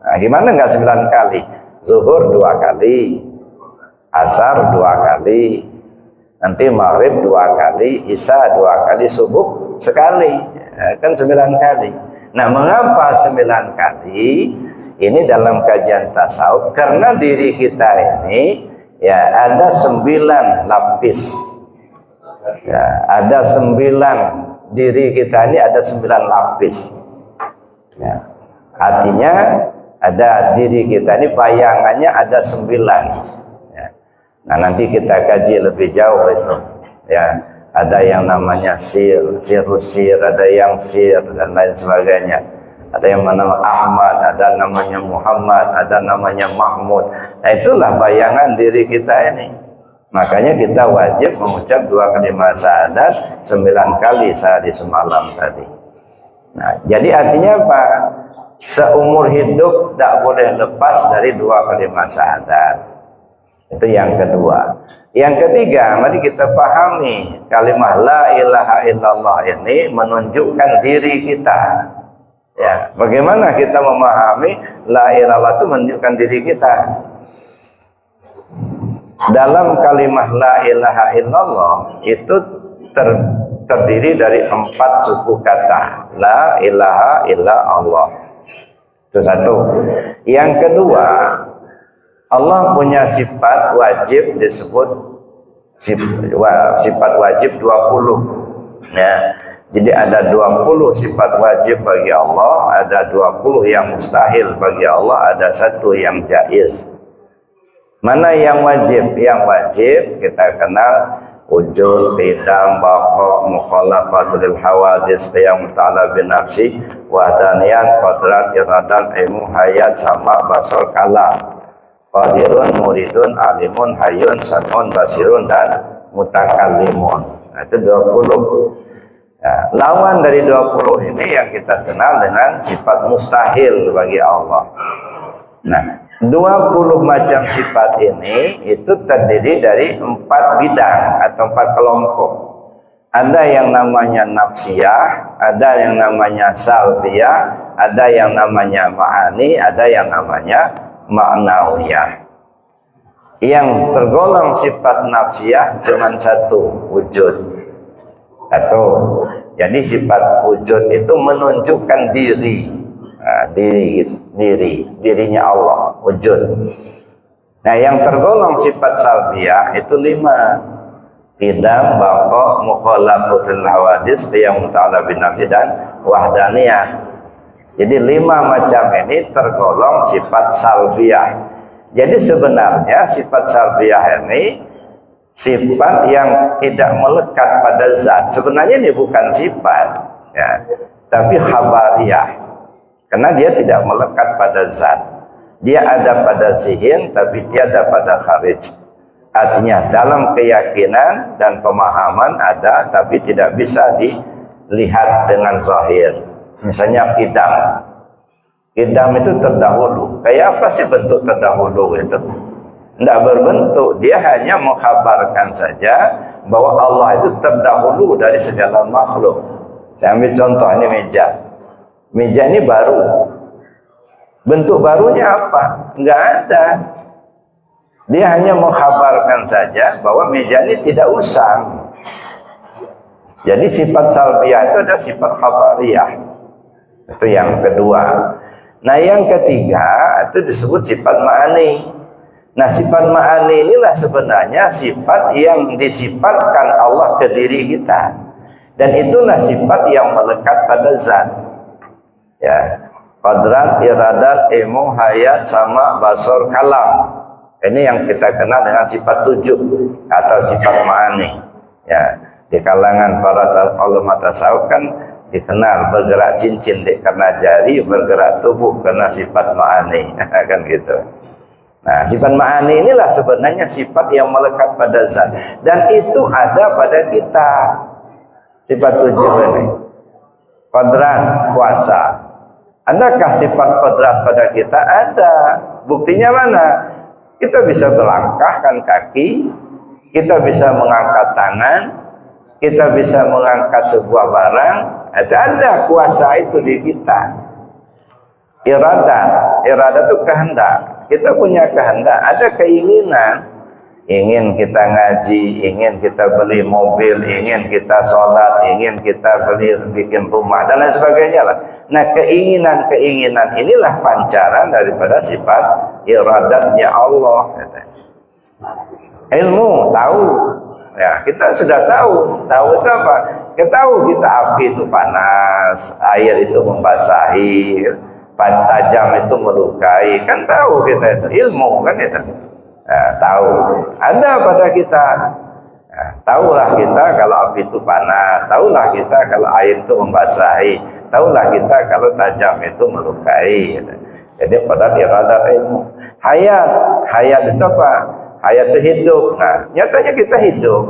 Nah, gimana enggak 9 kali? Zuhur 2 kali, asar 2 kali, nanti maghrib 2 kali, isya 2 kali, subuh sekali, ya, kan 9 kali. Nah, mengapa 9 kali? Ini dalam kajian tasawuf karena diri kita ini ya ada 9 lapis. Ya, ada 9 diri kita ini ada 9 lapis. Ya, artinya ada diri kita ini bayangannya ada 9. Ya. Nah, nanti kita kaji lebih jauh itu. Ya, ada yang namanya sir, ada yang sir dan lain sebagainya. Ada yang nama Ahmad, ada namanya Muhammad, ada namanya Mahmud. Nah, itulah bayangan diri kita ini. Makanya kita wajib mengucap 2 kalimat syahadat 9 kali sehari semalam tadi. Nah, jadi artinya apa? seumur hidup tidak boleh lepas dari dua kalimat syahadat. Itu yang kedua. Yang ketiga, mari kita pahami kalimat la ilaha illallah ini menunjukkan diri kita. Ya, bagaimana kita memahami la ilaha illallah itu menunjukkan diri kita? Dalam kalimat la ilaha illallah itu terdiri dari 4 suku kata. La ilaha illallah. Itu satu. Yang kedua, Allah punya sifat wajib disebut sifat wajib 20. Ya. Jadi ada 20 sifat wajib bagi Allah, ada 20 yang mustahil bagi Allah, ada 1 yang jaiz. Mana yang wajib? Yang wajib kita kenal wujud, qidam, baqa, mukhalafatul hawadis, qiyam ta'ala bin nafsi, wahdaniyat, qadrat, iradat, ilmu, hayat, sama, basar, kalam. Qadirun, muridun, alimun, hayyun, sanun, basirun, dan mutakallimun. Nah, itu 20. Nah, lawan dari 20 ini yang kita kenal dengan sifat mustahil bagi Allah. Nah, 20 macam sifat ini itu terdiri dari 4 bidang atau 4 kelompok. Ada yang namanya nafsiyah, ada yang namanya salbiyah, ada yang namanya ma'ani, ada yang namanya ma'nawiyah. Yang tergolong sifat nafsiyah cuma 1, wujud. Jadi sifat wujud itu menunjukkan diri. Nah, dirinya Allah, wujud. Nah, yang tergolong sifat salbiyah itu 5. Qidam, baqa, mukhalafatul hawadis, qiyam ta'ala bin nafsi, dan wahdaniyah. Jadi 5 macam ini tergolong sifat salbiyah. Jadi sebenarnya sifat salbiyah ini sifat yang tidak melekat pada zat. Sebenarnya ini bukan sifat, ya, tapi khabariyah. Karena dia tidak melekat pada zat. Dia ada pada zihin, tapi tiada pada kharij. Artinya dalam keyakinan dan pemahaman ada, tapi tidak bisa dilihat dengan zahir. Misalnya qidam. Qidam itu terdahulu. Kayak apa sih bentuk terdahulu itu? Tidak berbentuk. Dia hanya mengkhabarkan saja bahwa Allah itu terdahulu dari segala makhluk. Saya ambil contoh, ini meja. Meja ini baru. Bentuk barunya apa? Enggak ada. Dia hanya mengkhabarkan saja bahwa meja ini tidak usang. Jadi sifat salbiyah itu ada sifat khabariyah. Itu yang kedua. Nah, yang ketiga itu disebut sifat ma'ani. Nah, sifat ma'ani inilah sebenarnya sifat yang disifatkan Allah ke diri kita. Dan itulah sifat yang melekat pada zat. Ya, qadrat, iradat, ilmu, hayat, sama, basar, kalam. Ini yang kita kenal dengan sifat 7 atau sifat ma'ani. Ya, di kalangan para ulama tasawuf kan dikenal bergerak cincin karena jari, bergerak tubuh karena sifat ma'ani. Kan gitu. Nah, sifat ma'ani inilah sebenarnya sifat yang melekat pada zat. Dan itu ada pada kita. Sifat 7 ini. Qadrat, kuasa. Adakah sifat qadrat pada kita? Ada. Buktinya mana? Kita bisa melangkahkan kaki, kita bisa mengangkat tangan, kita bisa mengangkat sebuah barang. Ada kuasa itu di kita. Iradat itu kehendak. Kita punya kehendak, ada keinginan. Ingin kita ngaji, ingin kita beli mobil, ingin kita sholat, ingin kita bikin rumah, dan lain sebagainya lah. Nah, keinginan inilah pancaran daripada sifat iradatnya Allah. Ilmu, tahu. Ya, kita sudah tahu. Tahu itu apa? Kita tahu kita api itu panas, air itu membasahi, tajam itu melukai. Kan tahu kita itu, ilmu kan itu. Nah, tahu. Ada pada kita. Nah, tahulah kita kalau api itu panas, tahulah kita kalau air itu membasahi, tahulah kita kalau tajam itu melukai. Jadi pada iradat ilmu. Hayat itu apa? Hayat itu hidup. Nah, nyatanya kita hidup.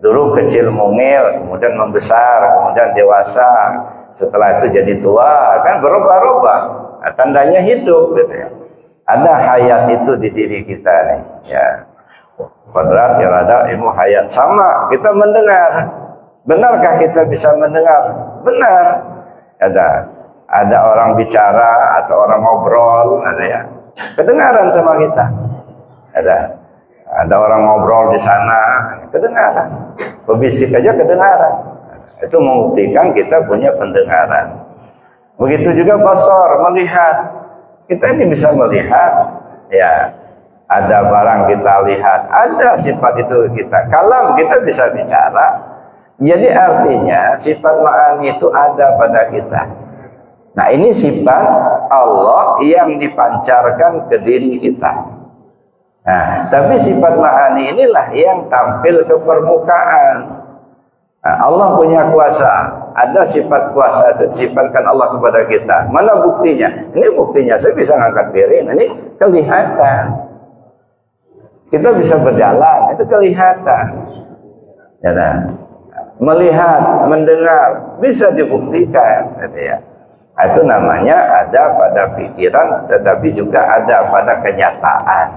Dulu kecil mungil, kemudian membesar, kemudian dewasa. Setelah itu jadi tua, kan berubah-ubah. tandanya hidup gitu ya. Ada hayat itu di diri kita nih ya. Kodrat, iradah, ilmu, hayat sama. Kita mendengar. Benarkah kita bisa mendengar? Benar. Ada orang bicara atau orang ngobrol, ada ya. Kedengaran sama kita. Ada orang ngobrol di sana, kedengaran. Pebisik aja kedengaran. Itu membuktikan kita punya pendengaran. Begitu juga basar, melihat. Kita ini bisa melihat, ya. Ada barang kita lihat, ada sifat itu kita. Kalam kita bisa bicara. Jadi artinya sifat ma'ani itu ada pada kita. Nah, ini sifat Allah yang dipancarkan ke diri kita. Nah, tapi sifat ma'ani inilah yang tampil ke permukaan. Nah, Allah punya kuasa. Ada sifat kuasa itu sifatkan Allah kepada kita. Mana buktinya? Ini buktinya saya bisa ngangkat piring. Ini kelihatan. Kita bisa berjalan, itu kelihatan. Ya, nah. Melihat, mendengar, bisa dibuktikan. Gitu ya. Itu namanya ada pada pikiran, tetapi juga ada pada kenyataan.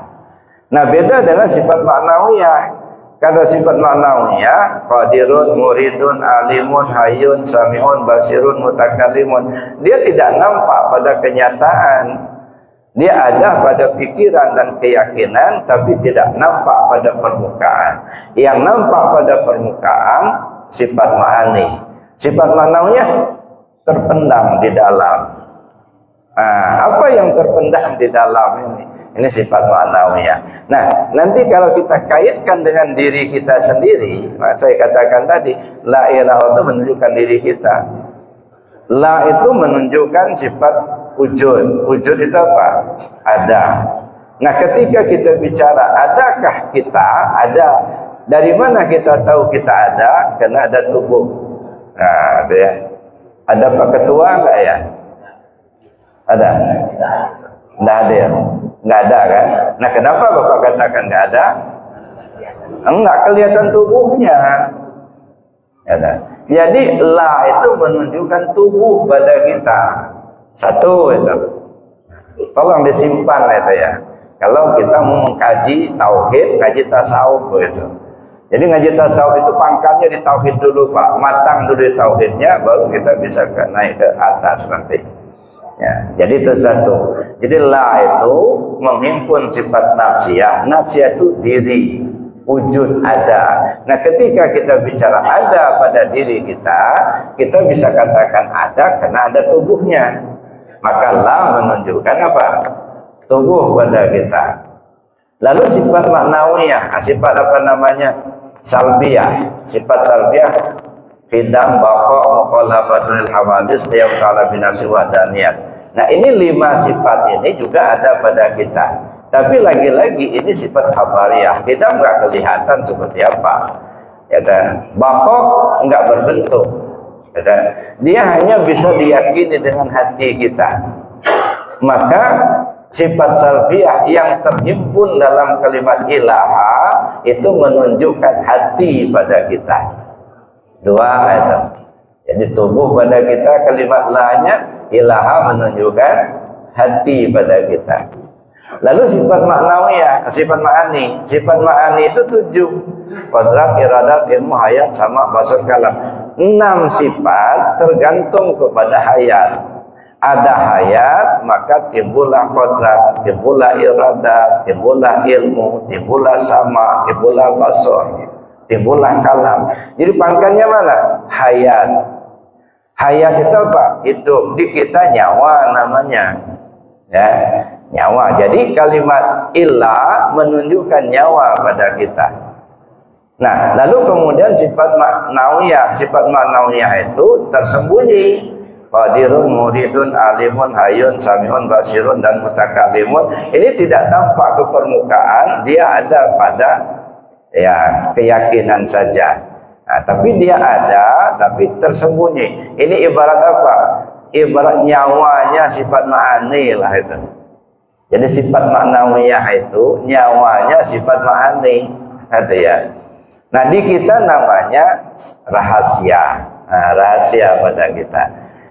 Nah, beda dengan sifat ma'nawiyah. Karena sifat ma'nawiyah, qadirun, muridun, alimun, hayyun, sami'un, basirun, mutakallimun. Dia tidak nampak pada kenyataan. Dia ada pada pikiran dan keyakinan, tapi tidak nampak pada permukaan. Yang nampak pada permukaan, sifat ma'ani. Sifat ma'nawiyah terpendam di dalam. Nah, apa yang terpendam di dalam ini? Ini sifat ma'nawiyah. Nah, nanti kalau kita kaitkan dengan diri kita sendiri, saya katakan tadi, la ilaha itu menunjukkan diri kita. La itu menunjukkan sifat wujud. Wujud itu apa? Ada. Nah, ketika kita bicara adakah kita? Ada. Dari mana kita tahu kita ada? Karena ada tubuh. Nah, itu ya. Ada Pak Ketua enggak ya? Ada? Enggak ada ya? Enggak ada kan? Nah, kenapa Bapak katakan enggak ada? Enggak kelihatan tubuhnya. Ya, jadi la itu menunjukkan tubuh pada kita. Satu itu. Tolong disimpan itu ya. Kalau kita mau mengkaji tauhid, kaji tasawuf begitu. Jadi ngaji tasawuf itu pangkalnya di tauhid dulu, Pak. Matang dulu di tauhidnya, baru kita bisa naik ke atas nanti. Ya, jadi itu satu. Jadi la itu menghimpun sifat nafsiyah. Nafsiyah itu diri, wujud ada. Nah, ketika kita bicara ada pada diri kita, kita bisa katakan ada karena ada tubuhnya. Maka la menunjukkan apa? Tubuh pada kita. Lalu sifat maknawiyah, sifat apa namanya? Salbiyah. Sifat salbiyah qidam, baqa, mukhalafatul hawadis, qiyam ta'ala binafsi wahdaniyat. Nah, ini 5 sifat ini juga ada pada kita. Tapi lagi-lagi ini sifat khabariyah. Kita enggak kelihatan seperti apa. Ya kan? Baqa enggak berbentuk. Ya kan? Dia hanya bisa diyakini dengan hati kita. Maka sifat salbiyah yang terhimpun dalam kalimat ilaha itu menunjukkan hati pada kita. 2 itu. Jadi tubuh pada kita, kalimat la-nya ilaha menunjukkan hati pada kita. Lalu sifat maknawiyah, sifat ma'ani. Sifat ma'ani itu 7. Qadrat, iradat, ilmu, hayat, sama, basar, kalam. 6 sifat tergantung kepada hayat. Ada hayat, maka timbullah qadrat, timbullah iradat, timbullah ilmu, timbullah sama, timbullah basar, timbullah kalam. Jadi pangkalnya mana? Hayat. Hayat itu apa? Hidup. Di kita nyawa namanya. Ya, nyawa. Jadi kalimat ilah menunjukkan nyawa pada kita. Nah, lalu kemudian sifat ma'nawiyah. Sifat ma'nawiyah itu tersembunyi. Qadirun, muridun, alimun, hayyun, sami'un, basirun, dan mutakallimun. Ini tidak tampak ke permukaan. Dia ada pada ya keyakinan saja. Nah, tapi dia ada, tapi tersembunyi. Ini ibarat apa? Ibarat nyawanya sifat ma'ani lah itu. Jadi sifat ma'nawiyah itu nyawanya sifat ma'ani. Gitu ya. Nah, di kita namanya rahasia. Nah, rahasia pada kita.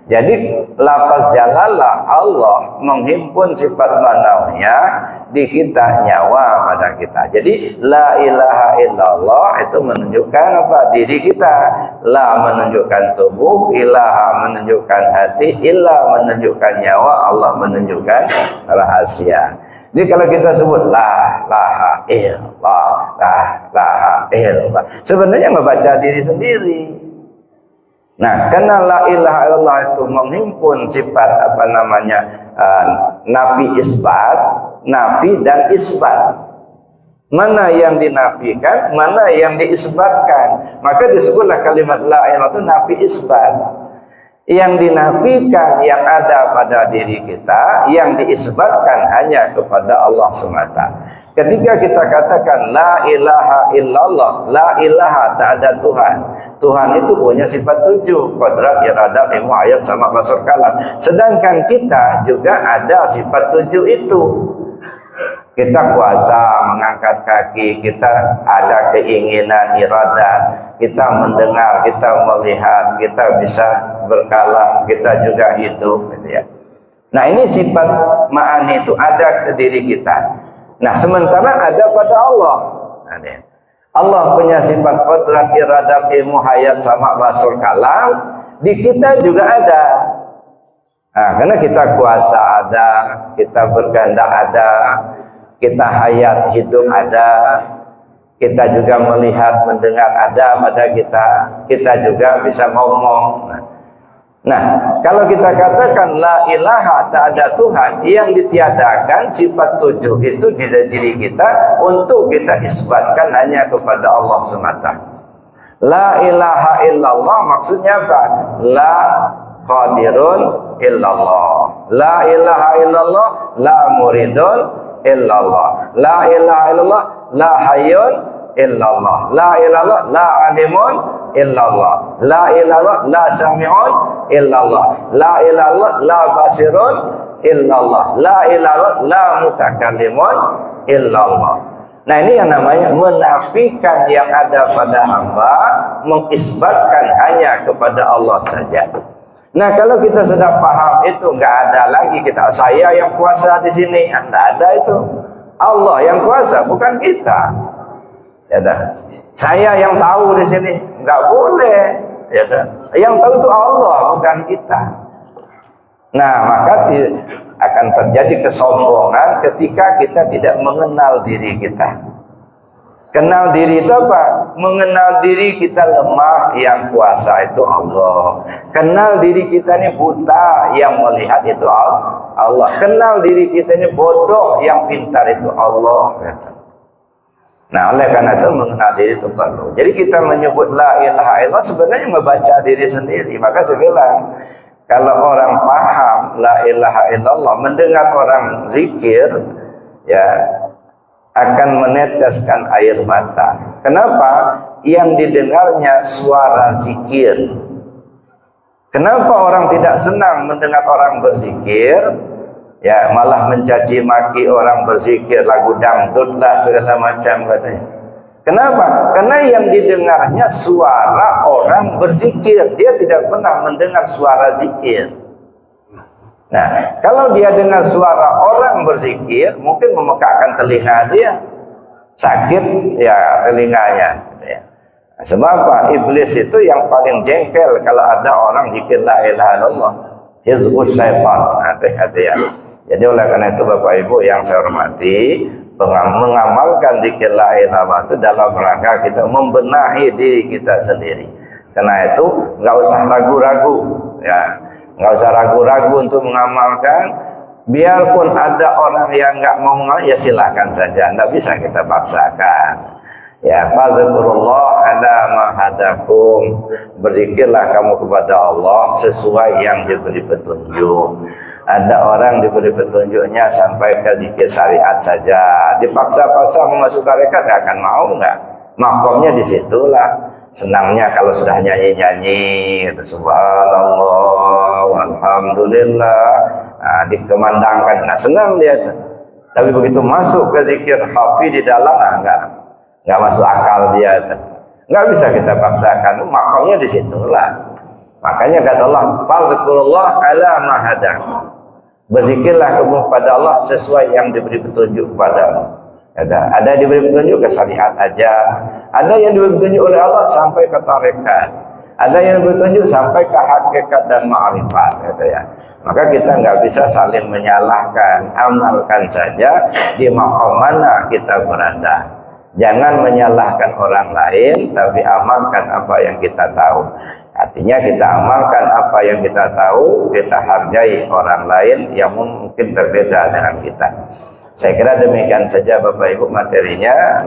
Jadi lafaz jalalah Allah menghimpun sifat manawiyah di kita, nyawa pada kita. Jadi la ilaha illallah itu menunjukkan apa? Diri kita. La menunjukkan tubuh, ilaha menunjukkan hati, ilah menunjukkan nyawa, Allah menunjukkan rahasia. Jadi kalau kita sebut la ilaha illallah, la ilaha illallah, sebenarnya membaca diri sendiri. Nah, karena la ilaha illallah itu menghimpun sifat apa namanya nafi isbat, nafi dan isbat. Mana yang dinafikan, mana yang diisbatkan. Maka disebutlah kalimat la ilaha itu nafi isbat. Yang dinafikan yang ada pada diri kita, yang diisbatkan hanya kepada Allah semata. Ketika kita katakan la ilaha illallah, la ilaha, tak ada Tuhan. Tuhan itu punya sifat 7, qadrat, iradat, ilmu, ayat, sama, basar, kalam. Sedangkan kita juga ada sifat 7 itu. Kita kuasa mengangkat kaki, kita ada keinginan, iradat, kita mendengar, kita melihat, kita bisa berkalam, kita juga hidup, gitu ya. Nah, ini sifat ma'ani itu ada ke diri kita. Nah, sementara ada pada Allah. Allah punya sifat qudrat, iradat, ilmu, hayat, sama, basar, kalam. Di kita juga ada. Nah, karena kita kuasa ada, kita berkehendak ada, kita hayat, hidup ada, kita juga melihat, mendengar ada pada kita. Kita juga bisa ngomong. Nah, kalau kita katakan la ilaha, tak ada Tuhan, yang ditiadakan sifat 7 itu di diri kita untuk kita isbatkan hanya kepada Allah semata. La ilaha illallah maksudnya apa? La qadirun illallah. La ilaha illallah, la muridun illallah. La ilaha illallah, la hayyun illallah. La ilallah, la alimun illallah. La ilallah, la sami'un illallah. La ilallah, la basirun illallah. La ilallah, la mutakallimun illallah. Nah, ini yang namanya menafikan yang ada pada hamba, mengisbatkan hanya kepada Allah saja. Nah, kalau kita sudah paham itu, nggak ada lagi kita saya yang kuasa di sini, nggak ada itu. Allah yang kuasa, bukan kita. Ya dah. Saya yang tahu di sini, nggak boleh. Ya dah. Yang tahu itu Allah, bukan kita. Nah, maka akan terjadi kesombongan ketika kita tidak mengenal diri kita. Kenal diri itu apa? Mengenal diri kita lemah, yang kuasa itu Allah. Kenal diri kita ini buta, yang melihat itu Allah. Kenal diri kita ini bodoh, yang pintar itu Allah. Nah, oleh karena itu mengenal diri itu perlu. Jadi kita menyebut la ilaha illallah sebenarnya membaca diri sendiri. Maka saya bilang, kalau orang paham la ilaha illallah, mendengar orang zikir, ya akan meneteskan air mata. Kenapa? Yang didengarnya suara zikir. Kenapa orang tidak senang mendengar orang berzikir? Ya, malah mencaci maki orang berzikir, lagu dangdut lah segala macam katanya. Kenapa? Karena yang didengarnya suara orang berzikir. Dia tidak pernah mendengar suara zikir. Nah, kalau dia dengar suara orang berzikir, mungkin memekakkan telinga dia. Sakit ya telinganya. Gitu ya. Nah, sebab apa? Iblis itu yang paling jengkel kalau ada orang zikir la ilaha illallah. Hizbus syaitan. Hati-hati ya. Jadi oleh karena itu Bapak Ibu yang saya hormati, mengamalkan zikir la ilaha illallah itu dalam rangka kita membenahi diri kita sendiri. Karena itu nggak usah ragu-ragu, ya, nggak usah ragu-ragu untuk mengamalkan. Biarpun ada orang yang nggak mau mengamalkan, ya silakan saja, nggak bisa kita paksakan. Ya, fazkurullah ala ma hadakum. Berzikirlah kamu kepada Allah sesuai yang diberi petunjuk. Ada orang diberi petunjuknya sampai ke zikir syariat saja, dipaksa-paksa masuk tarekat nggak akan mau, nggak. Makomnya disitulah. Senangnya kalau sudah nyanyi-nyanyi, subhanallah, walhamdulillah, nah, dikemandangkan, nah senang dia. Tapi begitu masuk ke zikir khafi di dalam, nah, nggak masuk akal dia. Nggak bisa kita paksakan, makomnya disitulah. Makanya kata Allah, fadzkurullah ala ma hadakum. Berzikirlah kamu pada Allah sesuai yang diberi petunjuk kepadamu. Ada yang diberi petunjuk ke syariat aja, ada yang diberi petunjuk oleh Allah sampai ke tarekat, ada yang diberi petunjuk sampai ke hakikat dan ma'rifat, gitu ya. Maka kita nggak bisa saling menyalahkan, amalkan saja di maqam mana kita berada. Jangan menyalahkan orang lain, tapi amalkan apa yang kita tahu. Artinya kita amalkan apa yang kita tahu, kita hargai orang lain yang mungkin berbeda dengan kita. Saya kira demikian saja Bapak Ibu materinya.